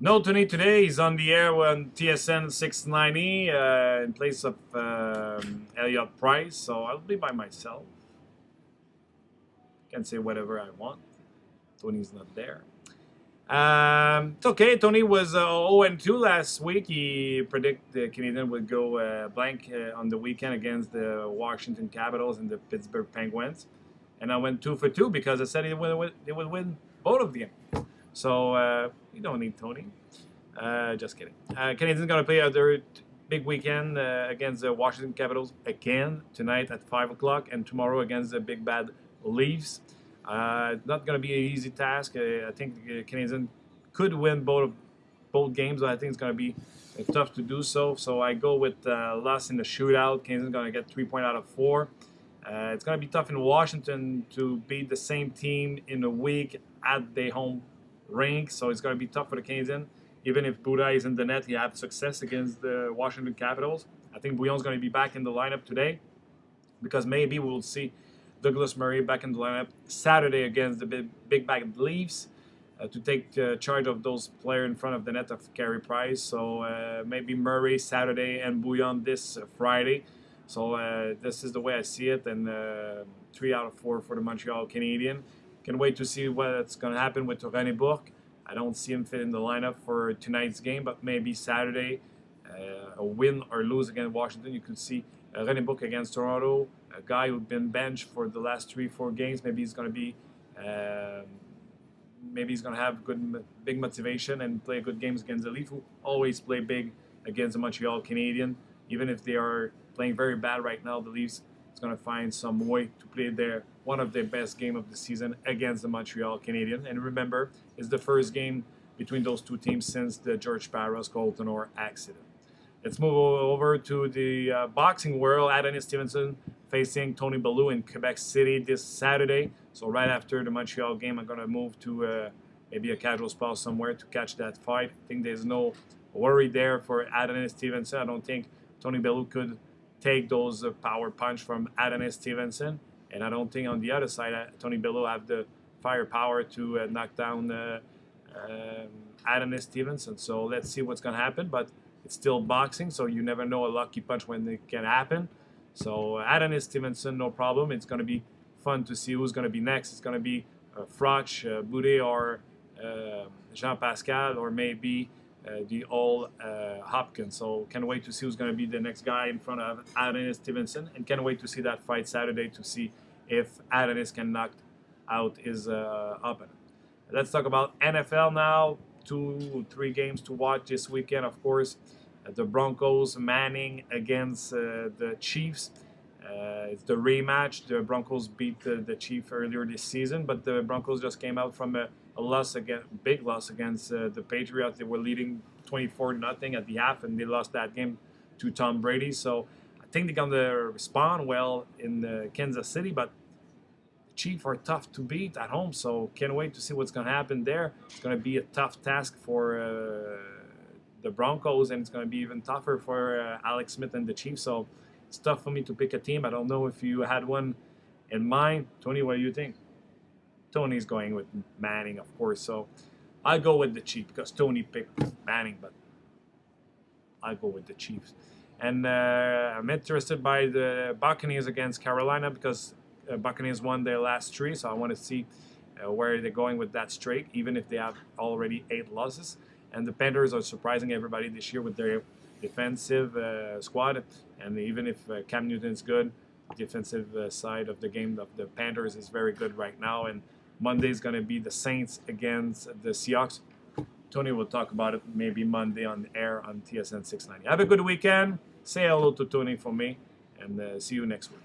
No, Tony today. He's on the air on TSN 690 in place of Elliot Price. So I'll be by myself. Can say whatever I want. Tony's not there. It's okay. Tony was 0-2 last week. He predicted the Canadiens would go blank on the weekend against the Washington Capitals and the Pittsburgh Penguins. And I went 2 for 2 because I said they would win both of them. So you don't need Tony. Just kidding. Canadiens going to play their big weekend against the Washington Capitals again tonight at 5 o'clock and tomorrow against the big bad Leafs. It's not going to be an easy task. I think the Canadiens could win both games, but I think it's going to be tough to do so. So I go with loss in the shootout. Canadiens going to get 3 points out of 4. It's going to be tough in Washington to beat the same team in a week at their home rink. So it's going to be tough for the Canadiens. Even if Buddha is in the net, he had success against the Washington Capitals. I think Bouillon's going to be back in the lineup today because maybe we'll see Douglas Murray back in the lineup Saturday against the big bad Leafs to take charge of those players in front of the net of Carey Price. So maybe Murray Saturday and Bouillon this Friday. So this is the way I see it, and 3 out of 4 for the Montreal Canadiens. Can wait to see what's going to happen with René Bourque. I don't see him fit in the lineup for tonight's game, but maybe Saturday, a win or lose against Washington, you could see René Bourque against Toronto, a guy who's been benched for the last 3-4 games. Maybe he's going to be, maybe he's going to have big motivation and play good games against the Leafs, who always play big against the Montreal Canadiens. Even if they are playing very bad right now, the Leafs is going to find some way to play one of their best game of the season against the Montreal Canadiens. And remember, it's the first game between those two teams since the George Parros Colton Orr accident. Let's move over to the boxing world. Adonis Stevenson facing Tony Bellew in Quebec City this Saturday. So right after the Montreal game, I'm going to move to maybe a casual spot somewhere to catch that fight. I think there's no worry there for Adonis Stevenson. I don't think Tony Bellew could take those power punch from Adonis Stevenson. And I don't think on the other side, Tony Bellew have the firepower to knock down Adonis Stevenson. So let's see what's going to happen. But it's still boxing, so you never know a lucky punch when it can happen. So Adonis Stevenson, no problem. It's going to be fun to see who's going to be next. It's going to be Frotch, Boudet, or Jean-Pascal, or maybe the old Hopkins. So can't wait to see who's going to be the next guy in front of Adonis Stevenson. And can't wait to see that fight Saturday to see if Adonis can knock out his opponent. Let's talk about NFL now. 2-3 games to watch this weekend, of course. The Broncos Manning against the Chiefs. It's the rematch. The Broncos beat the Chiefs earlier this season, but the Broncos just came out from a loss big loss against the Patriots. They were leading 24-0 at the half, and they lost that game to Tom Brady. So I think they're going to respond well in Kansas City, but the Chiefs are tough to beat at home, so can't wait to see what's going to happen there. It's going to be a tough task for the Broncos, and it's going to be even tougher for Alex Smith and the Chiefs. So it's tough for me to pick a team. I don't know if you had one in mind. Tony, what do you think? Tony's going with Manning, of course. So I'll go with the Chiefs because Tony picked Manning, but I'll go with the Chiefs. And I'm interested by the Buccaneers against Carolina because Buccaneers won their last 3, so I want to see where they're going with that streak, even if they have already 8 losses. And the Panthers are surprising everybody this year with their defensive squad. And even if Cam Newton's good, the defensive side of the game of the Panthers is very good right now. And Monday is going to be the Saints against the Seahawks. Tony will talk about it maybe Monday on the air on TSN 690. Have a good weekend. Say hello to Tony for me, and see you next week.